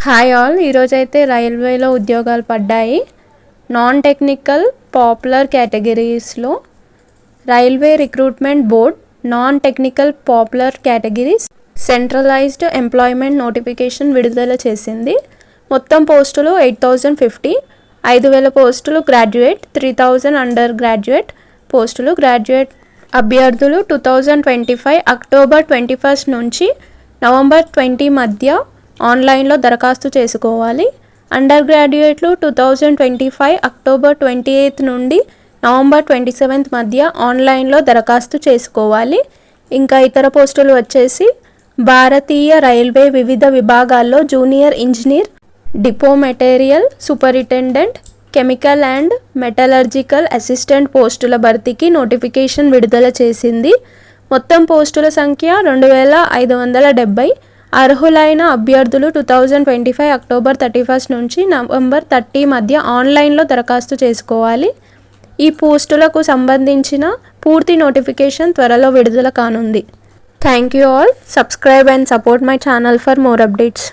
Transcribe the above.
Hi all, ఈరోజైతే రైల్వేలో ఉద్యోగాలు పడ్డాయి. నాన్ టెక్నికల్ పాపులర్ కేటగిరీస్లో railway recruitment board non technical popular categories centralised employment notification విడుదల చేసింది. మొత్తం పోస్టులు 8050, 5000 పోస్టులు గ్రాడ్యుయేట్, 3000 అండర్ గ్రాడ్యుయేట్ పోస్టులు. గ్రాడ్యుయేట్ అభ్యర్థులు 2025 అక్టోబర్ 21 నుంచి నవంబర్ 20 మధ్య ఆన్లైన్లో దరఖాస్తు చేసుకోవాలి. అండర్ గ్రాడ్యుయేట్లు 2025 అక్టోబర్ 28 నుండి నవంబర్ 27 మధ్య ఆన్లైన్లో దరఖాస్తు చేసుకోవాలి. ఇంకా ఇతర పోస్టులు వచ్చేసి భారతీయ రైల్వే వివిధ విభాగాల్లో junior engineer, depot material superintendent, chemical and metallurgical assistant పోస్టుల భర్తీకి నోటిఫికేషన్ విడుదల చేసింది. మొత్తం పోస్టుల సంఖ్య 2570. అర్హులైన అభ్యర్థులు 2025 అక్టోబర్ 31 నుంచి నవంబర్ 30 మధ్య ఆన్లైన్లో దరఖాస్తు చేసుకోవాలి. ఈ పోస్టులకు సంబంధించిన పూర్తి నోటిఫికేషన్ త్వరలో విడుదల కానుంది. Thank you all. Subscribe and support my channel for more updates.